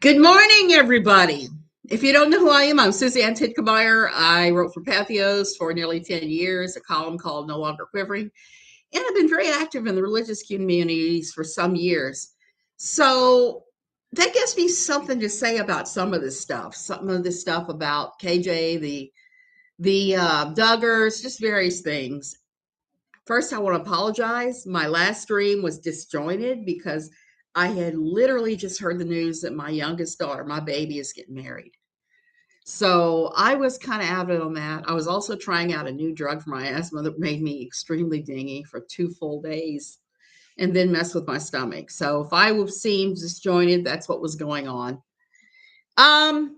Good morning, everybody. If you don't know who I am, I'm Susie Ann Tidkemeyer. I wrote for Pathos for nearly 10 years, a column called No Longer Quivering, and I've been very active in the religious communities for some years. So that gives me something to say about some of this stuff about KJ, the Duggars, just various things. First, I want to apologize. My last stream was disjointed because I had literally just heard the news that my youngest daughter, my baby, is getting married. So I was kind of out of it on that. I was also trying out a new drug for my asthma that made me extremely dingy for 2 full days and then mess with my stomach. So if I seemed disjointed, that's what was going on. Um,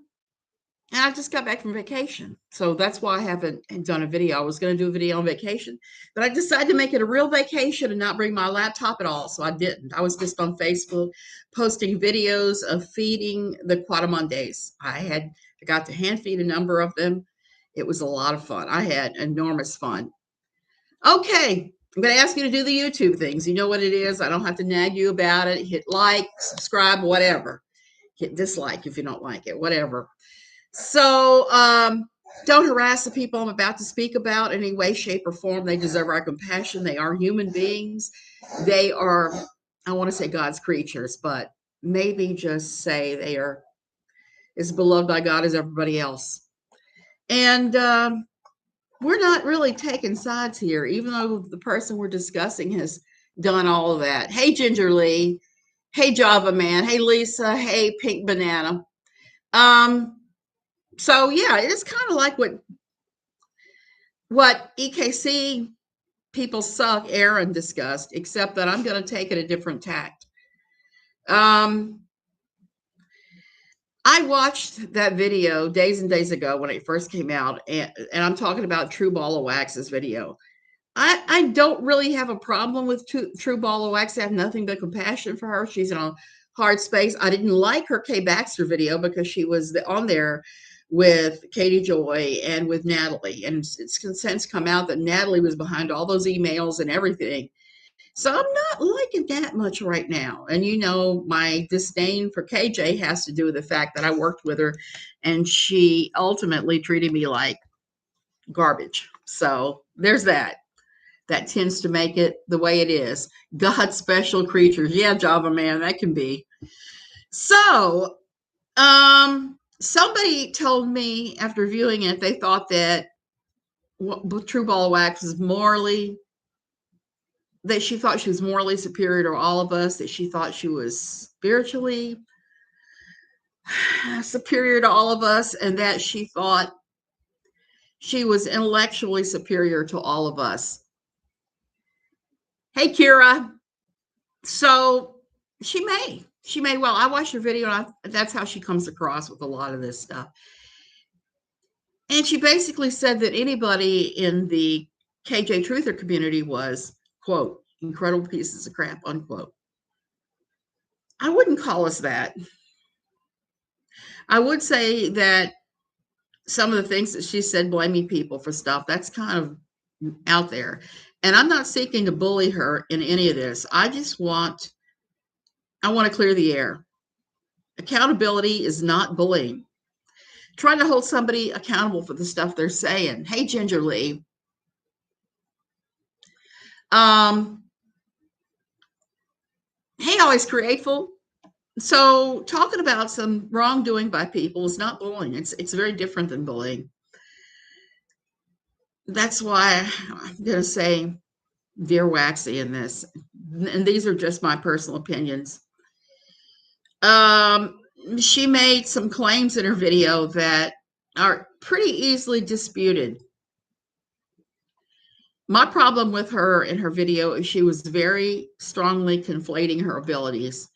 and I just got back from vacation. So that's why I haven't done a video. I was going to do a video on vacation, but I decided to make it a real vacation and not bring my laptop at all. So I didn't. I was just on Facebook posting videos of feeding the Quadamondes. I got to hand feed a number of them. It was a lot of fun. I had enormous fun. Okay. I'm going to ask you to do the YouTube things. You know what it is. I don't have to nag you about it. Hit like, subscribe, whatever. Hit dislike if you don't like it, whatever. So don't harass the people I'm about to speak about in any way, shape, or form. They deserve our compassion. They are human beings. They are, I want to say God's creatures, but maybe just say they are as beloved by God as everybody else. And we're not really taking sides here, even though the person we're discussing has done all of that. Hey, Ginger Lee. Hey, Java Man. Hey, Lisa. Hey, Pink Banana. So yeah, it is kind of like what EKC people suck Aaron discussed, except that I'm going to take it a different tact. I watched that video days and days ago when it first came out, and I'm talking about True Ball of Wax's video. I don't really have a problem with True Ball of Wax. I have nothing but compassion for her. She's in a hard space. I didn't like her Kay Baxter video because she was on there with Katie Joy and with Natalie. And it's since come out that Natalie was behind all those emails and everything. So I'm not liking that much right now. And you know, my disdain for KJ has to do with the fact that I worked with her and she ultimately treated me like garbage. So there's that. That tends to make it the way it is. God's special creatures. Yeah, Java Man, that can be. So, somebody told me after viewing it, they thought that True Ball of Wax was that she thought she was morally superior to all of us, that she thought she was spiritually superior to all of us, and that she thought she was intellectually superior to all of us. Hey, Kira. So she may. Well, I watched her video, and that's how she comes across with a lot of this stuff. And she basically said that anybody in the KJ Truther community was, quote, incredible pieces of crap, unquote. I wouldn't call us that. I would say that some of the things that she said, blaming people for stuff, that's kind of out there. And I'm not seeking to bully her in any of this. I want to clear the air. Accountability is not bullying. Trying to hold somebody accountable for the stuff they're saying. Hey, Ginger Lee. Hey, Always Createful. So talking about some wrongdoing by people is not bullying. It's very different than bullying. That's why I'm going to say Dear Waxy in this. And these are just my personal opinions. She made some claims in her video that are pretty easily disputed. My problem with her in her video is she was very strongly conflating her abilities.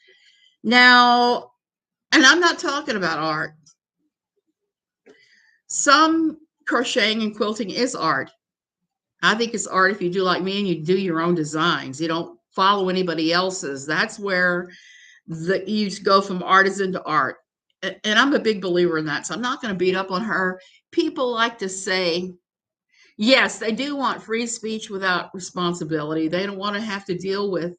Now, and I'm not talking about art. Some crocheting and quilting is art. I think it's art if you do like me and you do your own designs. You don't follow anybody else's. That's where you go from artisan to art. And I'm a big believer in that. So I'm not going to beat up on her. People like to say, yes, they do want free speech without responsibility. They don't want to have to deal with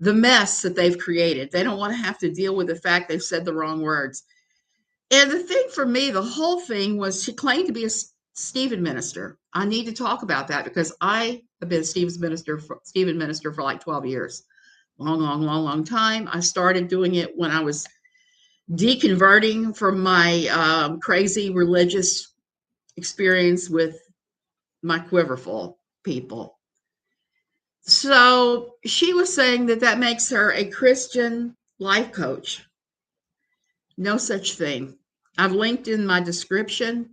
the mess that they've created. They don't want to have to deal with the fact they've said the wrong words. And the thing for me, the whole thing was she claimed to be a Stephen minister. I need to talk about that because I have been Stephen minister for like 12 years. Long time. I started doing it when I was deconverting from my crazy religious experience with my quiverful people. So she was saying that that makes her a Christian life coach. No such thing. I've linked in my description.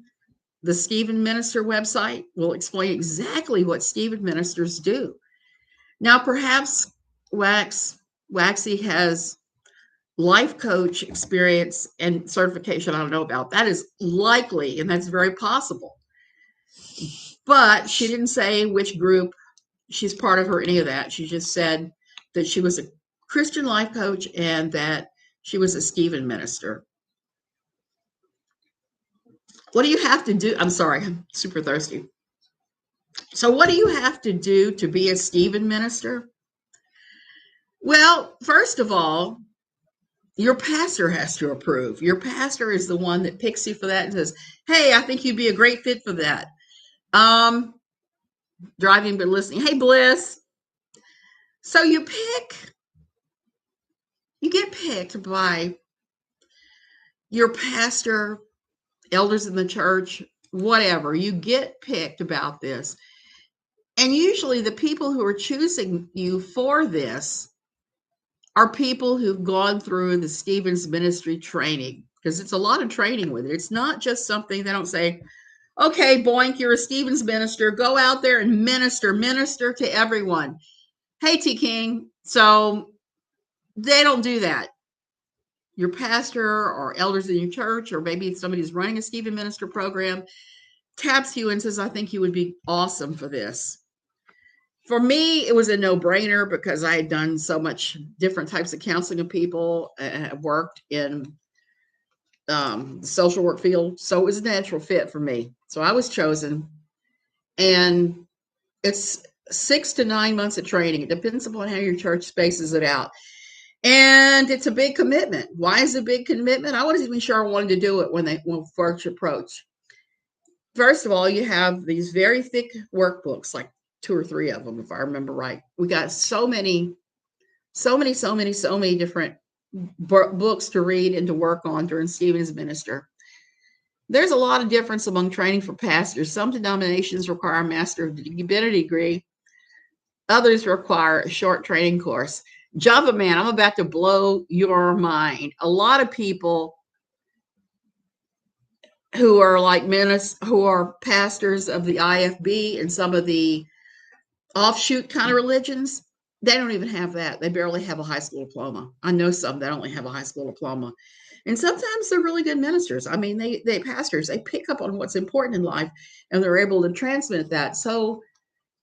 The Stephen Minister website will explain exactly what Stephen ministers do. Now, perhaps Waxy has life coach experience and certification. I don't know about that. Is likely, and that's very possible. But she didn't say which group she's part of or any of that. She just said that she was a Christian life coach and that she was a Stephen minister. What do you have to do? I'm sorry, I'm super thirsty. So what do you have to do to be a Stephen minister? Well, first of all, your pastor has to approve. Your pastor is the one that picks you for that and says, hey, I think you'd be a great fit for that. Driving but listening. Hey, Bliss. So you get picked by your pastor, elders in the church, whatever. You get picked about this. And usually the people who are choosing you for this are people who've gone through the Stevens ministry training, because it's a lot of training with it. It's not just something they don't say, okay, boink, you're a Stevens minister. Go out there and minister to everyone. Hey, T. King. So they don't do that. Your pastor or elders in your church, or maybe somebody's running a Stephen minister program, taps you and says, I think you would be awesome for this. For me, it was a no-brainer because I had done so much different types of counseling of people and have worked in the social work field. So it was a natural fit for me. So I was chosen. And it's 6 to 9 months of training. It depends upon how your church spaces it out. And it's a big commitment. Why is it a big commitment? I wasn't even sure I wanted to do it when first approached. First of all, you have these very thick workbooks, like 2 or 3 of them, if I remember right. We got so many different books to read and to work on during Stephen's minister. There's a lot of difference among training for pastors. Some denominations require a Master of Divinity degree. Others require a short training course. Java Man, I'm about to blow your mind. A lot of people who are like who are pastors of the IFB and some of the offshoot kind of religions, they don't even have that. They barely have a high school diploma. I know some that only have a high school diploma. And sometimes they're really good ministers. I mean, they pastors, they pick up on what's important in life and they're able to transmit that. So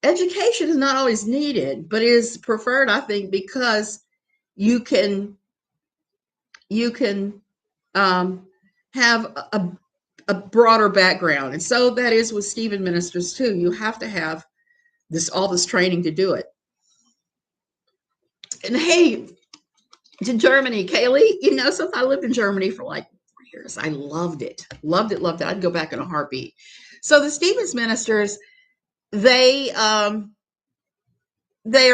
education is not always needed, but is preferred, I think, because you can have a broader background. And so that is with Stephen ministers too. You have to have all this training to do it. And hey, to Germany, Kaylee, since I lived in Germany for like 4 years, I loved it. I'd go back in a heartbeat. So the Stevens ministers, they are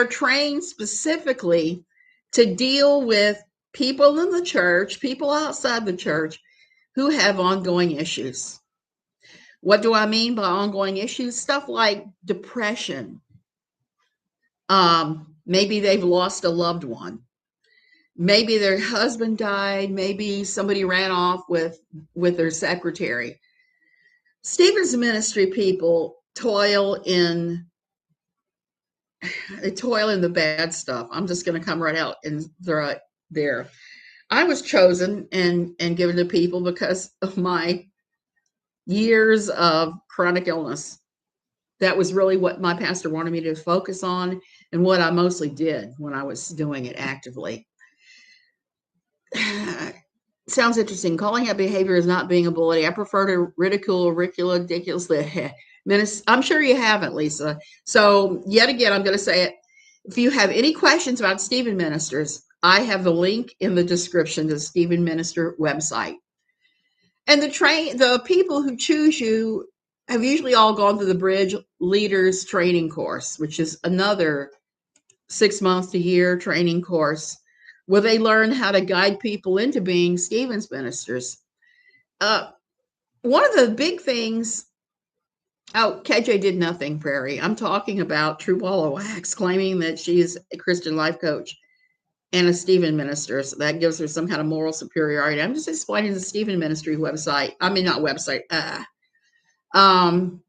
trained specifically to deal with people in the church, people outside the church who have ongoing issues. What do I mean by ongoing issues? Stuff like depression. Maybe they've lost a loved one. Maybe their husband died. Maybe somebody ran off with their secretary. Stephen's ministry people toil in the bad stuff. I'm just going to come right out and throw it there. I was chosen and given to people because of my years of chronic illness. That was really what my pastor wanted me to focus on and what I mostly did when I was doing it actively. Sounds interesting. Calling out behavior is not being a bully. I prefer to ridicule, ridiculously. I'm sure you haven't, Lisa. So yet again, I'm going to say it. If you have any questions about Stephen Ministers, I have the link in the description to the Stephen Minister website. And the people who choose you have usually all gone through the Bridge Leaders Training Course, which is another 6 months to year training course where they learn how to guide people into being Stephen's ministers. One of the big things, KJ did nothing, Prairie. I'm talking about True Ball of Wax claiming that she is a Christian life coach and a Stephen minister. So that gives her some kind of moral superiority. I'm just explaining the Stephen ministry website. I mean, not website. I'm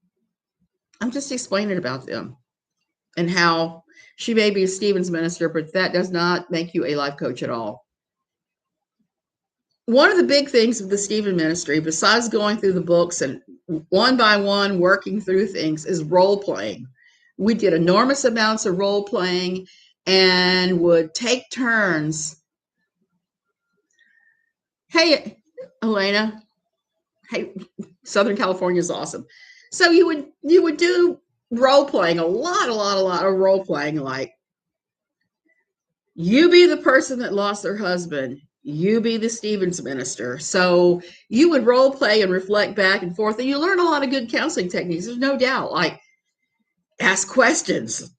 just explaining about them and how she may be a Stephen's minister, but that does not make you a life coach at all. One of the big things of the Stephen ministry, besides going through the books and one by one working through things, is role playing. We did enormous amounts of role playing and would take turns. Hey, Elena. Hey, Southern California is awesome. So you would do role playing, a lot of role playing, like you be the person that lost their husband. You be the Stevens minister. So you would role play and reflect back and forth, and you learn a lot of good counseling techniques. There's no doubt. Like ask questions.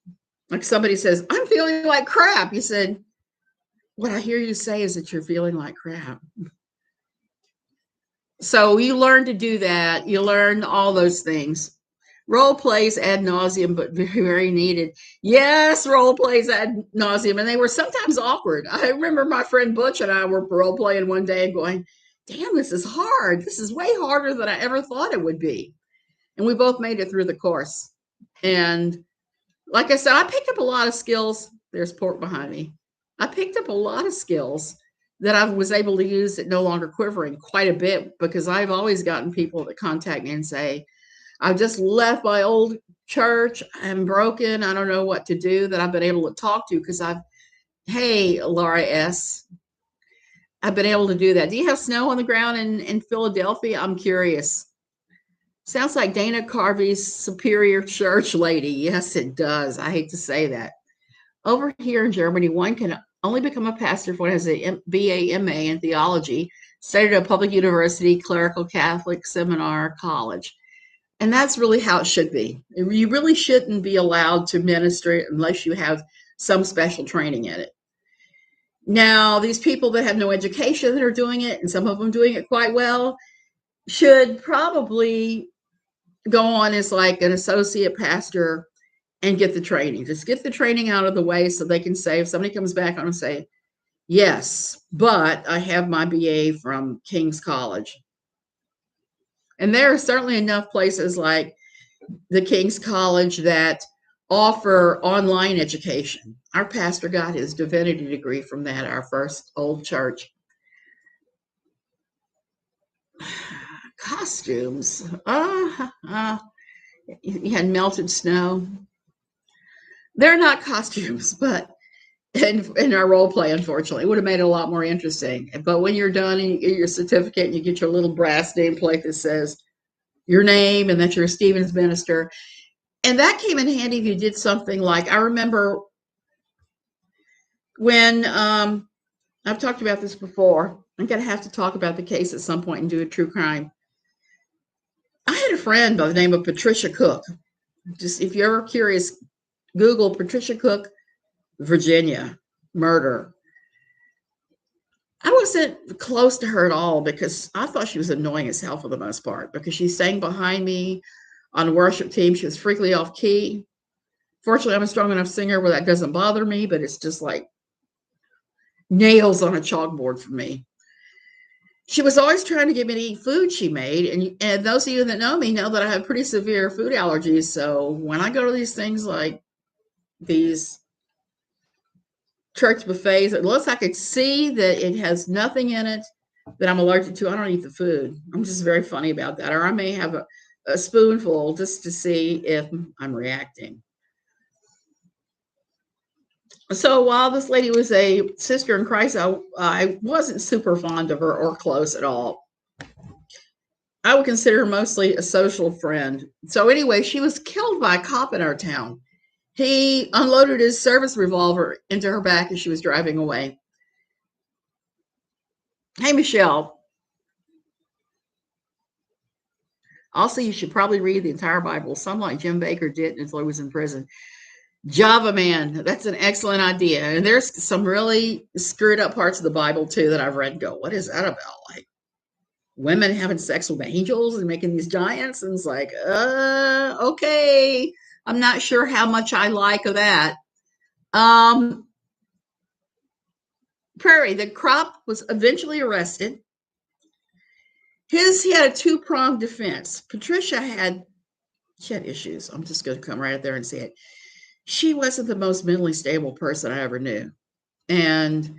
Like somebody says, "I'm feeling like crap." You said, "What I hear you say is that you're feeling like crap." So you learn to do that. You learn all those things. Role plays ad nauseum, but very, very needed. Yes, role plays ad nauseum, and they were sometimes awkward. I remember my friend Butch and I were role playing one day and going, "Damn, this is hard. This is way harder than I ever thought it would be." And we both made it through the course. And like I said, I picked up a lot of skills. There's pork behind me. I picked up a lot of skills that I was able to use at No Longer Quivering quite a bit, because I've always gotten people that contact me and say, "I've just left my old church. I'm broken. I don't know what to do," that I've been able to talk to because hey, Laura S., I've been able to do that. Do you have snow on the ground in Philadelphia? I'm curious. Sounds like Dana Carvey's Superior Church lady. Yes, it does. I hate to say that. Over here in Germany, one can only become a pastor if one has a BA, MA in theology, studied at a public university, clerical Catholic seminar, college. And that's really how it should be. You really shouldn't be allowed to minister unless you have some special training in it. Now, these people that have no education that are doing it, and some of them doing it quite well, should probably go on as like an associate pastor and get the training. Just get the training out of the way so they can say, if somebody comes back on and say, "Yes, but I have my BA from King's College." And there are certainly enough places like the King's College that offer online education. Our pastor got his divinity degree from that, our first old church. Costumes. You had melted snow. They're not costumes, but in our role play, unfortunately, it would have made it a lot more interesting. But when you're done and you get your certificate and you get your little brass nameplate that says your name and that you're a Stevens minister, and that came in handy if you did something like, I remember when I've talked about this before. I'm going to have to talk about the case at some point and do a true crime. I had a friend by the name of Patricia Cook. Just if you're ever curious, Google Patricia Cook, Virginia, murder. I wasn't close to her at all because I thought she was annoying as hell for the most part, because she sang behind me on the worship team. She was frequently off key. Fortunately, I'm a strong enough singer where that doesn't bother me, but it's just like nails on a chalkboard for me. She was always trying to get me to eat food she made. And those of you that know me know that I have pretty severe food allergies. So when I go to these things like these church buffets, unless I could see that it has nothing in it that I'm allergic to, I don't eat the food. I'm just very funny about that. Or I may have a spoonful just to see if I'm reacting. So while this lady was a sister in Christ, I wasn't super fond of her or close at all. I would consider her mostly a social friend. So anyway, she was killed by a cop in our town. He unloaded his service revolver into her back as she was driving away. Hey, Michelle. Also, you should probably read the entire Bible, some like Jim Baker did until he was in prison. Java Man, that's an excellent idea. And there's some really screwed up parts of the Bible too that I've read and go, what is that about? Like women having sex with angels and making these giants? And it's like, okay. I'm not sure how much I like of that. Um, Prairie, the crop was eventually arrested. He had a two-pronged defense. Patricia she had issues. I'm just going to come right out there and say it. She wasn't the most mentally stable person I ever knew. And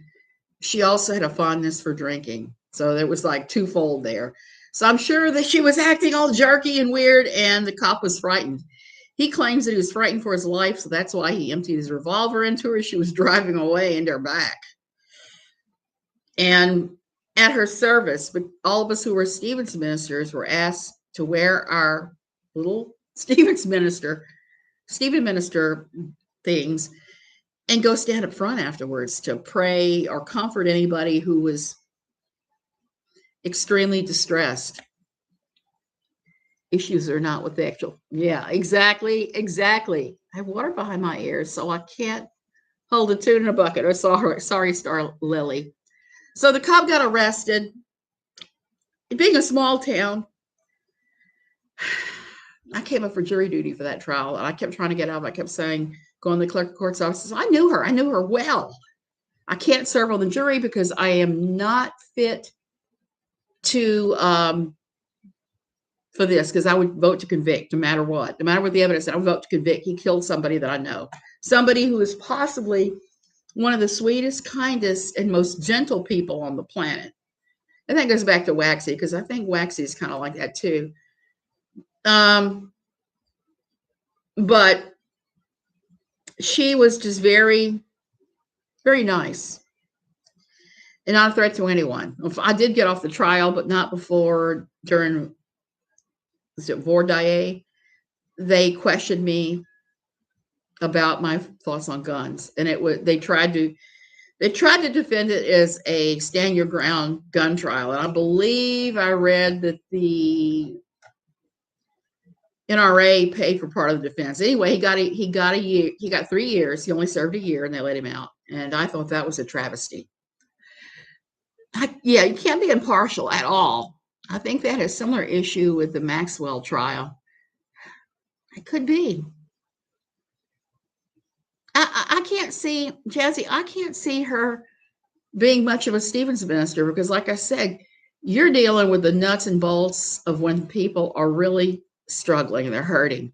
she also had a fondness for drinking. So there was like twofold there. So I'm sure that she was acting all jerky and weird, and the cop was frightened. He claims that he was frightened for his life, so that's why he emptied his revolver into her. She was driving away into her back. And at her service, but all of us who were Stevens ministers were asked to wear our little Stephen minister things and go stand up front afterwards to pray or comfort anybody who was extremely distressed. Issues are not with the actual. Yeah, exactly. I have water behind my ears, so I can't hold a tune in a bucket. Oh, sorry, Star Lily. So the cop got arrested. Being a small town, I came up for jury duty for that trial, and I kept trying to get out. I kept saying, going to the clerk of court's office, I knew her well. I can't serve on the jury because I am not fit to for this, because I would vote to convict no matter what the evidence. I would vote to convict. He killed somebody that I know, somebody who is possibly one of the sweetest, kindest, and most gentle people on the planet. And that goes back to Waxy, because I think Waxy is kind of like that too. But she was just very, very nice and not a threat to anyone. I did get off the trial, but not before, during, was it Vordaye? They questioned me about my thoughts on guns, and they tried to defend it as a stand your ground gun trial. And I believe I read that the NRA paid for part of the defense. Anyway, he got a year. He got 3 years. He only served a year, and they let him out. And I thought that was a travesty. Yeah, you can't be impartial at all. I think they had a similar issue with the Maxwell trial. It could be. I can't see, Jazzy, I can't see her being much of a Stevens minister, because, like I said, you're dealing with the nuts and bolts of when people are really struggling and they're hurting.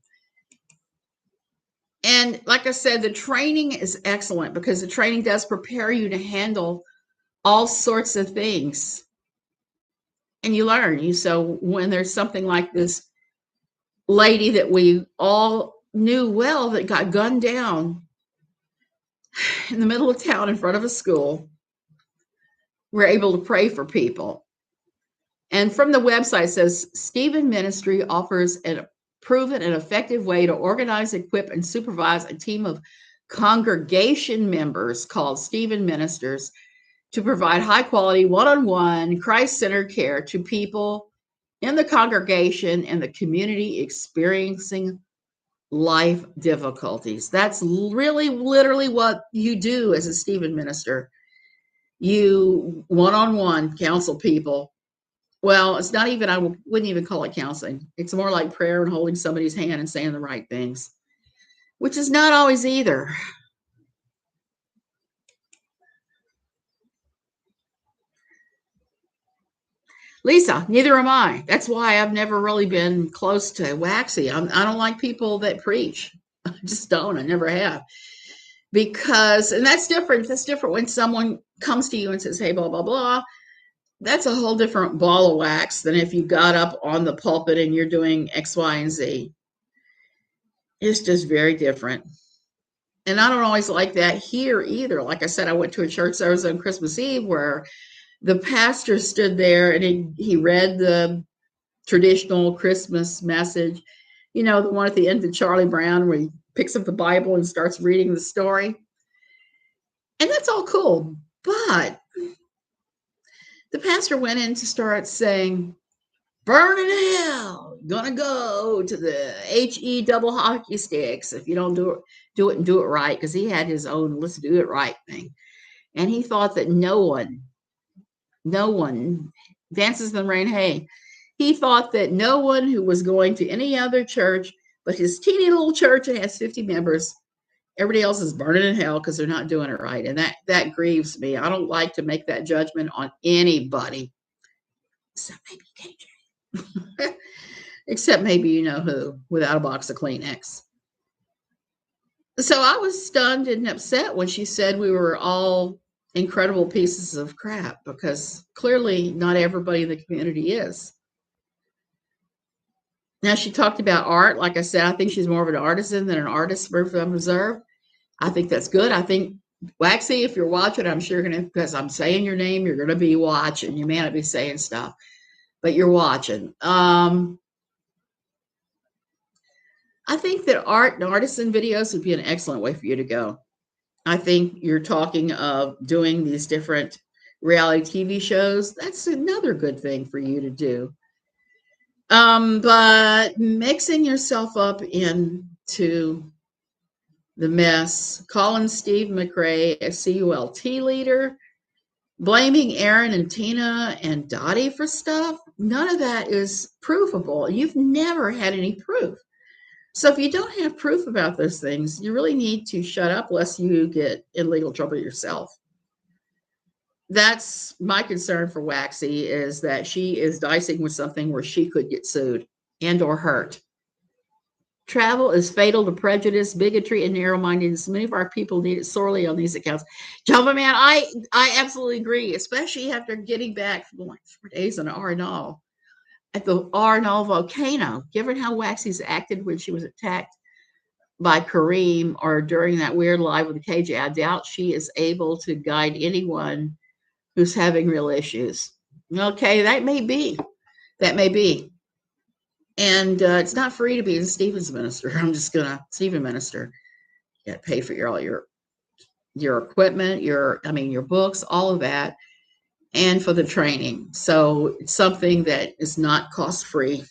And like I said, the training is excellent, because the training does prepare you to handle all sorts of things. And you learn. So when there's something like this lady that we all knew well that got gunned down in the middle of town in front of a school, we're able to pray for people. And from the website, it says Stephen Ministry offers a proven and effective way to organize, equip, and supervise a team of congregation members called Stephen Ministers to provide high quality, one-on-one, Christ-centered care to people in the congregation and the community experiencing life difficulties. That's really literally what you do as a Stephen minister. You one-on-one counsel people. Well, it's not even, I wouldn't even call it counseling. It's more like prayer and holding somebody's hand and saying the right things, which is not always either. Lisa, neither am I. That's why I've never really been close to Waxy. I don't like people that preach. I just don't. I never have. Because, and that's different. That's different when someone comes to you and says, hey, blah, blah, blah. That's a whole different ball of wax than if you got up on the pulpit and you're doing X, Y, and Z. It's just very different. And I don't always like that here either. Like I said, I went to a church that was on Christmas Eve where the pastor stood there and he read the traditional Christmas message, the one at the end of Charlie Brown where he picks up the Bible and starts reading the story. And that's all cool. But the pastor went in to start saying, burn in hell, gonna go to the HE double hockey sticks if you don't do it and do it right, because he had his own let's do it right thing. And he thought that no one dances in the rain. Hey, he thought that no one who was going to any other church but his teeny little church that has 50 members, everybody else is burning in hell because they're not doing it right. And that grieves me. I don't like to make that judgment on anybody, except maybe KJ. Except maybe you know who, without a box of Kleenex. So I was stunned and upset when she said we were all incredible pieces of crap, because clearly not everybody in the community is. Now, she talked about art. Like I said, I think she's more of an artisan than an artist from Reserve. I think that's good. I think, Waxy, if you're watching, I'm sure you're going to, because I'm saying your name, you're going to be watching. You may not be saying stuff, but you're watching. I think that art and artisan videos would be an excellent way for you to go. I think you're talking of doing these different reality TV shows. That's another good thing for you to do. But mixing yourself up into the mess, calling Steve McRae a CULT leader, blaming Aaron and Tina and Dottie for stuff, none of that is provable. You've never had any proof. So if you don't have proof about those things, you really need to shut up lest you get in legal trouble yourself. That's my concern for Waxy, is that she is dicing with something where she could get sued and or hurt. Travel is fatal to prejudice, bigotry, and narrow-mindedness. Many of our people need it sorely on these accounts. Jehovah, man, I absolutely agree, especially after getting back from like 4 days in Arenal, at the Arenal volcano. Given how Waxy's acted when she was attacked by Kareem or during that weird live with the KJ, I doubt she is able to guide anyone who's having real issues. Okay, that may be. And it's not free to be a Stevens minister. Stephen minister. You got to pay for all your equipment, your books, all of that, and for the training. So it's something that is not cost free.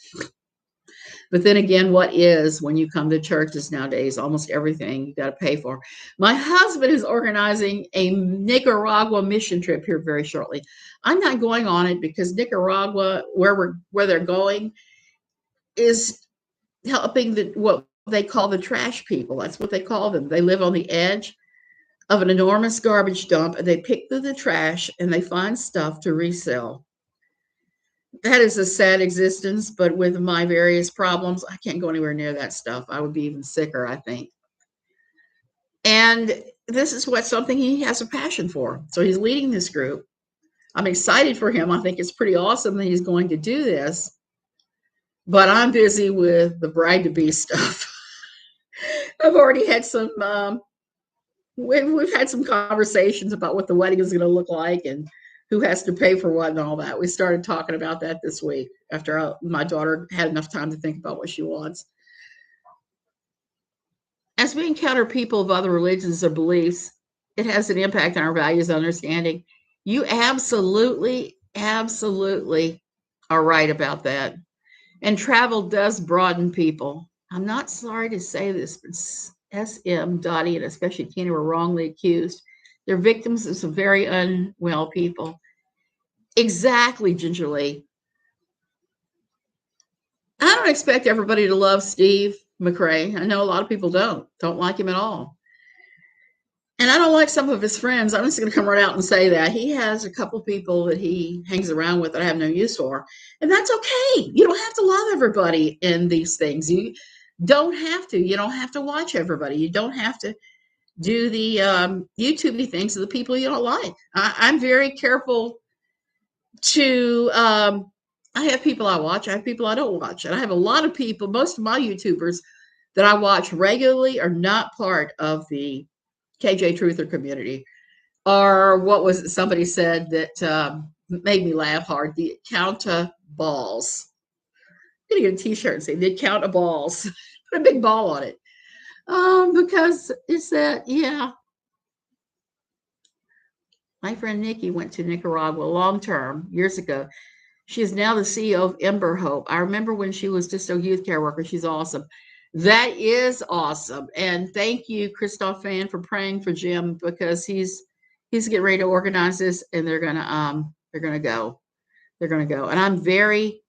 But then again, what is, when you come to churches nowadays, almost everything you got to pay for. My husband is organizing a Nicaragua mission trip here very shortly. I'm not going on it because Nicaragua, where they're going, is helping what they call the trash people. That's what they call them. They live on the edge of an enormous garbage dump, and they pick through the trash and they find stuff to resell. That is a sad existence, but with my various problems, I can't go anywhere near that stuff. I would be even sicker, I think. And this is something he has a passion for. So he's leading this group. I'm excited for him. I think it's pretty awesome that he's going to do this. But I'm busy with the bride to be stuff. I've already had some, we've had some conversations about what the wedding is going to look like and who has to pay for what and all that. We started talking about that this week after my daughter had enough time to think about what she wants. As we encounter people of other religions or beliefs, it has an impact on our values and understanding. You absolutely are right about that. And travel does broaden people. I'm not sorry to say this, but SM, Dottie, and especially Tina were wrongly accused. They're victims of some very unwell people. Exactly, Ginger Lee. I don't expect everybody to love Steve McRae. I know a lot of people don't like him at all. And I don't like some of his friends. I'm just going to come right out and say that. He has a couple people that he hangs around with that I have no use for. And that's okay. You don't have to love everybody in these things. You don't have to. You don't have to watch everybody. You don't have to do the YouTube things of the people you don't like. I'm very careful to, I have people I watch. I have people I don't watch. And I have a lot of people, most of my YouTubers that I watch regularly are not part of the KJ Truther community. Or what was it somebody said that made me laugh hard? The Counta balls. I'm going to get a t-shirt and say the Counta balls. Put a big ball on it. Because it's that, yeah. My friend Nikki went to Nicaragua long term years ago. She is now the CEO of Ember Hope. I remember when she was just a youth care worker. She's awesome. That is awesome. And thank you, Christoph Fan, for praying for Jim because he's getting ready to organize this and they're gonna go. They're gonna go. And I'm very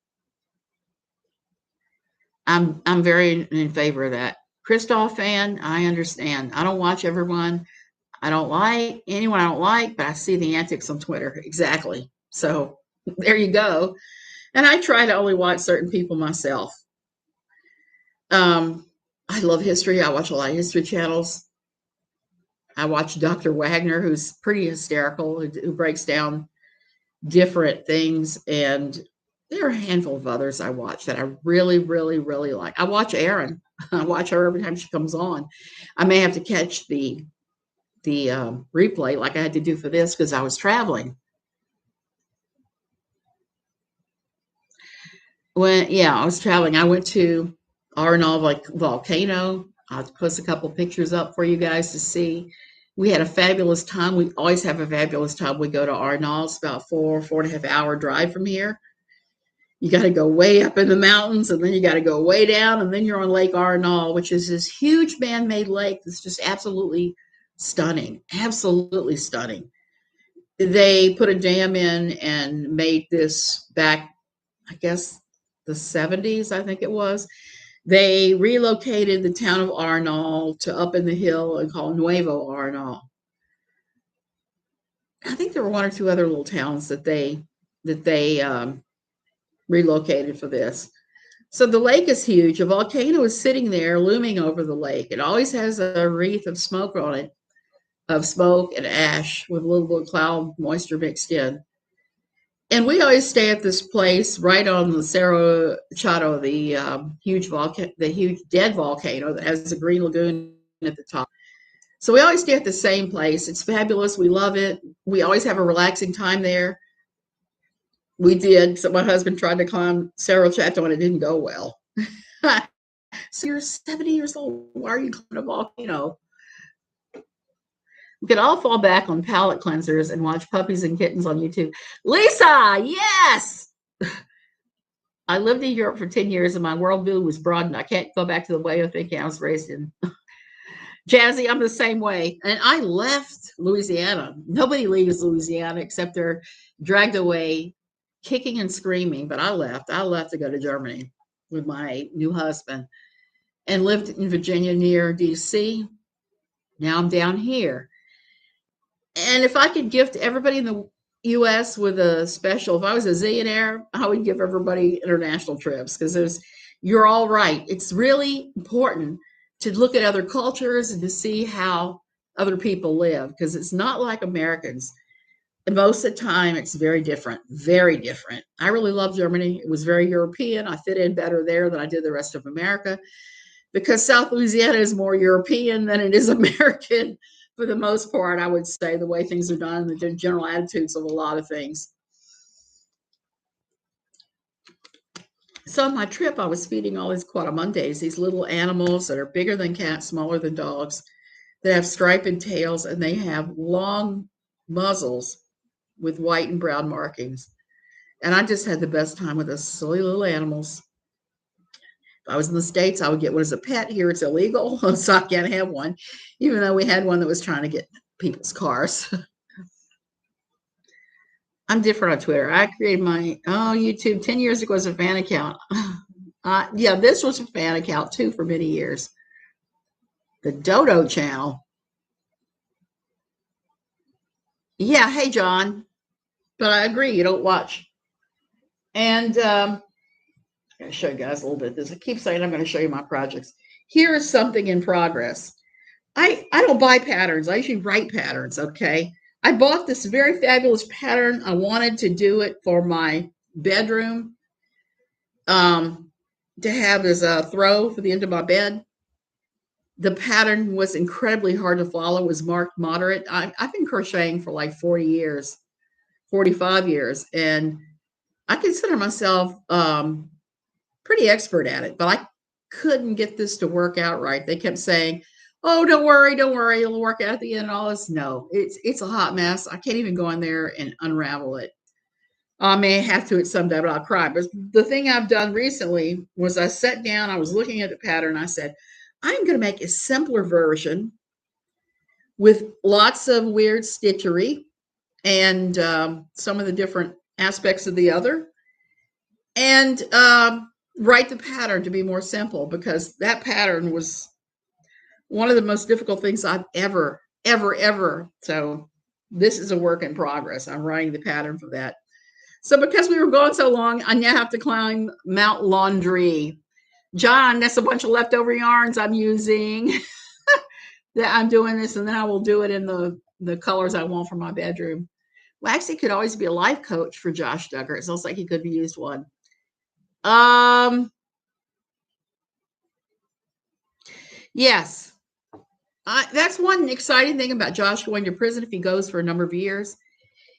in favor of that. Christoph Fan, I understand. I don't watch everyone. I don't like anyone I don't like, but I see the antics on Twitter. Exactly. So there you go. And I try to only watch certain people myself. Um, I love history. I watch a lot of history channels. I watch Dr. Wagner, who's pretty hysterical, who breaks down different things. And there are a handful of others I watch that I really, really, really like. I watch Erin. I watch her every time she comes on. I may have to catch the replay like I had to do for this because I was traveling. I was traveling. I went to Arenal like Volcano. I'll post a couple pictures up for you guys to see. We had a fabulous time. We always have a fabulous time. We go to Arenal. It's about 4.5 hour drive from here. You got to go way up in the mountains, and then you got to go way down, and then you're on Lake Arenal, which is this huge man-made lake that's just absolutely stunning. Absolutely stunning. They put a dam in and made this back, I guess, the 70s, I think it was. They relocated the town of Arenal to up in the hill and called Nuevo Arenal. I think there were one or two other little towns that they relocated for this. So the lake is huge. A volcano is sitting there, looming over the lake. It always has a wreath of smoke on it, of smoke and ash with a little bit of cloud moisture mixed in. And we always stay at this place right on the Cerro Chato, the huge dead volcano that has a green lagoon at the top. So we always stay at the same place. It's fabulous. We love it. We always have a relaxing time there. We did. So my husband tried to climb Cerro Chato and it didn't go well. So you're 70 years old. Why are you climbing a volcano? We could all fall back on palate cleansers and watch puppies and kittens on YouTube. Lisa, yes. I lived in Europe for 10 years and my worldview was broadened. I can't go back to the way of thinking I was raised in. Jazzy, I'm the same way. And I left Louisiana. Nobody leaves Louisiana except they're dragged away kicking and screaming. But I left. I left to go to Germany with my new husband and lived in Virginia near DC. Now I'm down here. And if I could gift everybody in the US with a special, if I was a zillionaire, I would give everybody international trips because you're all right. It's really important to look at other cultures and to see how other people live because it's not like Americans. And most of the time, it's very different, very different. I really love Germany. It was very European. I fit in better there than I did the rest of America because South Louisiana is more European than it is American for the most part, I would say, the way things are done, the general attitudes of a lot of things. So on my trip, I was feeding all these quadrumundés, these little animals that are bigger than cats, smaller than dogs, that have striped tails, and they have long muzzles with white and brown markings. And I just had the best time with those silly little animals. If I was in the States, I would get one as a pet. Here it's illegal, so I can't have one, even though we had one that was trying to get people's cars. I'm different on Twitter. I created my YouTube 10 years ago as a fan account. Yeah, this was a fan account too for many years. The Dodo channel. Yeah, hey, John. But I agree, you don't watch. And I'm going to show you guys a little bit of this. I keep saying I'm going to show you my projects. Here is something in progress. I don't buy patterns. I usually write patterns, okay? I bought this very fabulous pattern. I wanted to do it for my bedroom to have as a throw for the end of my bed. The pattern was incredibly hard to follow. It was marked moderate. I've been crocheting for like 40 years, 45 years, and I consider myself pretty expert at it, but couldn't get this to work out right. They kept saying, "Oh, don't worry, it'll work out at the end." And all this. No, it's a hot mess. I can't even go in there and unravel it. I may have to at some day, but I'll cry. But the thing I've done recently was I sat down, I was looking at the pattern, I said, I'm going to make a simpler version with lots of weird stitchery and some of the different aspects of the other, and write the pattern to be more simple, because that pattern was one of the most difficult things I've ever. So this is a work in progress. I'm writing the pattern for that. So because we were going so long, I now have to climb Mount Laundry. John, that's a bunch of leftover yarns I'm using. That I'm doing this, and then I will do it in the colors I want for my bedroom. Waxy could always be a life coach for Josh Duggar. It sounds like he could be used one. Yes. That's one exciting thing about Josh going to prison. If he goes for a number of years,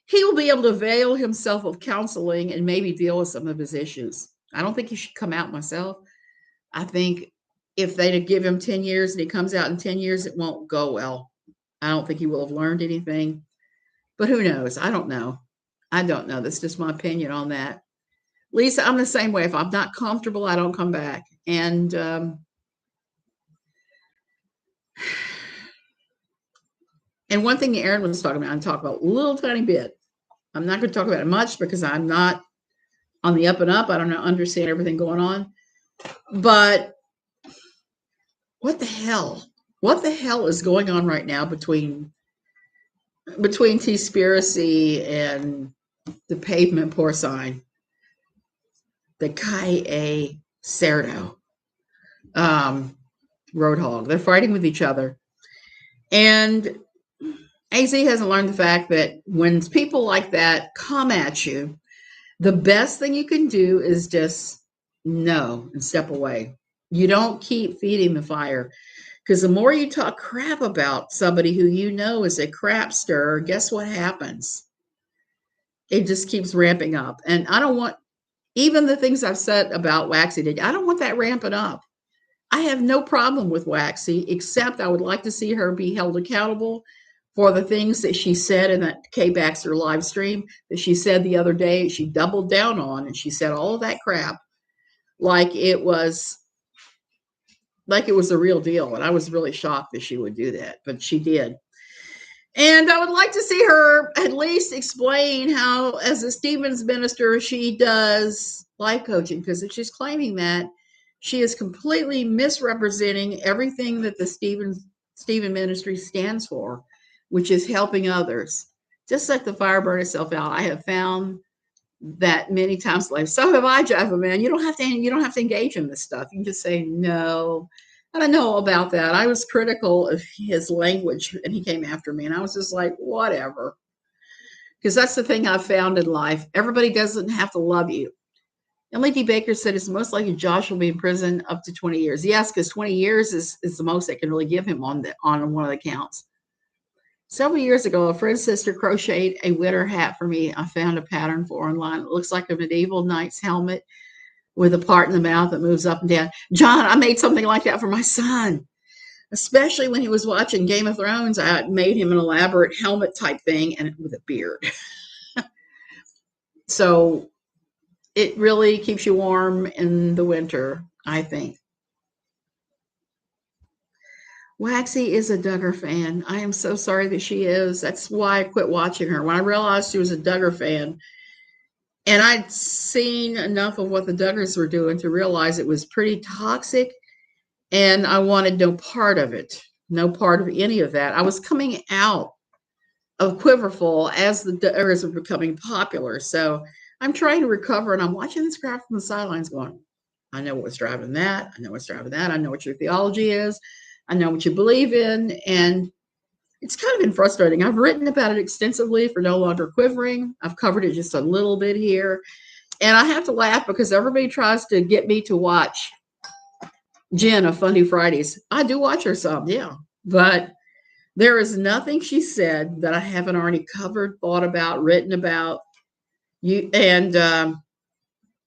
he will be able to avail himself of counseling and maybe deal with some of his issues. I don't think he should come out myself. I think if they'd give him 10 years and he comes out in 10 years, it won't go well. I don't think he will have learned anything. But who knows? I don't know. That's just my opinion on that. Lisa, I'm the same way. If I'm not comfortable, I don't come back. And one thing Aaron was talking about, I'm talking about a little tiny bit. I'm not going to talk about it much because I'm not on the up and up. I don't understand everything going on. But what the hell? What the hell is going on right now between T-Spiracy and the pavement porcine, the Kai Cerdo roadhog? They're fighting with each other. And AZ hasn't learned the fact that when people like that come at you, the best thing you can do is just no and step away. You don't keep feeding the fire, because the more you talk crap about somebody who you know is a crap stirrer, guess what happens? It just keeps ramping up. And I don't want, even the things I've said about Waxy, I don't want that ramping up. I have no problem with Waxy, except I would like to see her be held accountable for the things that she said in that Kay Baxter live stream that she said the other day. She doubled down on, and she said all of that crap like it was the real deal. And I was really shocked that she would do that, but she did. And I would like to see her at least explain how, as a Stevens minister, she does life coaching, because if she's claiming that, she is completely misrepresenting everything that the Stephen ministry stands for, which is helping others. Just let the fire burn itself out. I have found that many times. Like, so have I, Jeff. Man, you don't have to engage in this stuff. You can just say no. I don't know about that. I was critical of his language, and he came after me, and I was just like, whatever. Because that's the thing I've found in life. Everybody doesn't have to love you. Emily D. Baker said it's most likely Josh will be in prison up to 20 years. Yes, because 20 years is the most they can really give him on one of the counts. Several years ago, a friend's sister crocheted a winter hat for me. I found a pattern for online. It looks like a medieval knight's helmet with a part in the mouth that moves up and down. John, I made something like that for my son, especially when he was watching Game of Thrones. I made him an elaborate helmet type thing and with a beard. So it really keeps you warm in the winter, I think. Waxy is a Duggar fan. I am so sorry that she is. That's why I quit watching her. When I realized she was a Duggar fan, and I'd seen enough of what the Duggars were doing to realize it was pretty toxic, and I wanted no part of it, no part of any of that. I was coming out of Quiverful as the Duggars were becoming popular. So I'm trying to recover, and I'm watching this crap from the sidelines going, I know what's driving that. I know what's driving that. I know what your theology is. I know what you believe in. And it's kind of been frustrating. I've written about it extensively for No Longer Quivering. I've covered it just a little bit here. And I have to laugh because everybody tries to get me to watch Jen of Fundy Fridays. I do watch her some, yeah. But there is nothing she said that I haven't already covered, thought about, written about, and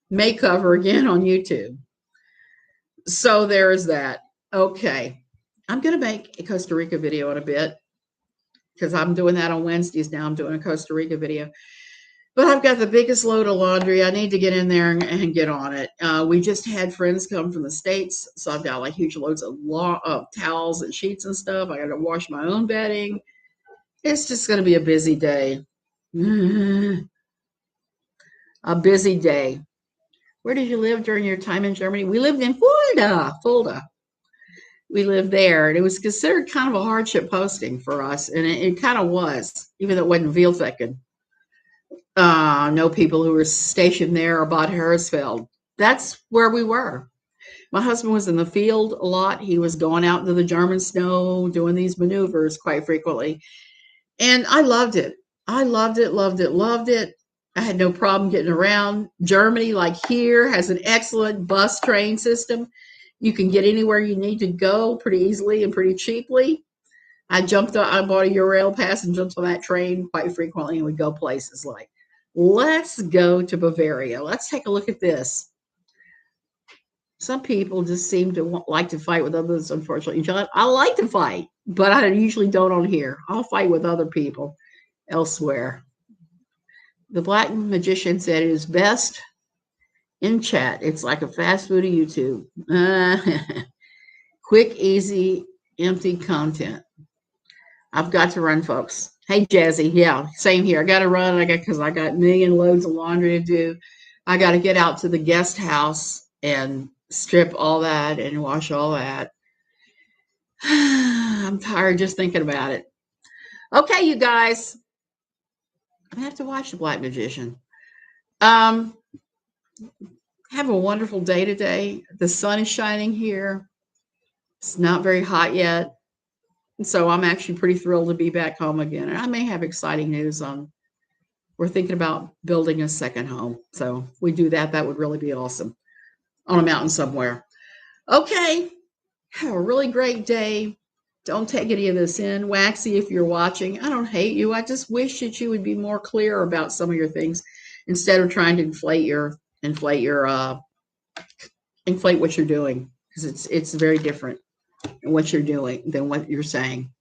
may cover again on YouTube. So there is that. Okay. I'm going to make a Costa Rica video in a bit because I'm doing that on Wednesdays now. I'm doing a Costa Rica video. But I've got the biggest load of laundry. I need to get in there and get on it. We just had friends come from the States, so I've got like huge loads of towels and sheets and stuff. I got to wash my own bedding. It's just going to be a busy day. A busy day. Where did you live during your time in Germany? We lived in Fulda. Fulda. We lived there, and it was considered kind of a hardship posting for us, and it kind of was, even though it wasn't Veelveken. Know people who were stationed there or Bad Hersfeld. That's where we were. My husband was in the field a lot. He was going out into the German snow, doing these maneuvers quite frequently. And I loved it. I loved it, loved it, loved it. I had no problem getting around. Germany, like here, has an excellent bus train system. You can get anywhere you need to go pretty easily and pretty cheaply. I bought a Eurail pass and jumped on that train quite frequently, and we go places like, let's go to Bavaria. Let's take a look at this. Some people just seem to like to fight with others, unfortunately. I like to fight, but I usually don't on here. I'll fight with other people elsewhere. The Black Magician said it is best in chat. It's like a fast food of YouTube. Quick, easy, empty content. I've got to run, folks. Hey, Jazzy. Yeah, same here. I got to run because I got a million loads of laundry to do. I got to get out to the guest house and strip all that and wash all that. I'm tired just thinking about it. Okay, you guys. I have to watch The Black Magician. Have a wonderful day today. The sun is shining here. It's not very hot yet. So I'm actually pretty thrilled to be back home again. And I may have exciting news on, we're thinking about building a second home. So if we do that, that would really be awesome on a mountain somewhere. Okay. Have a really great day. Don't take any of this in. Waxy, if you're watching, I don't hate you. I just wish that you would be more clear about some of your things instead of trying to inflate what you're doing, because it's very different in what you're doing than what you're saying.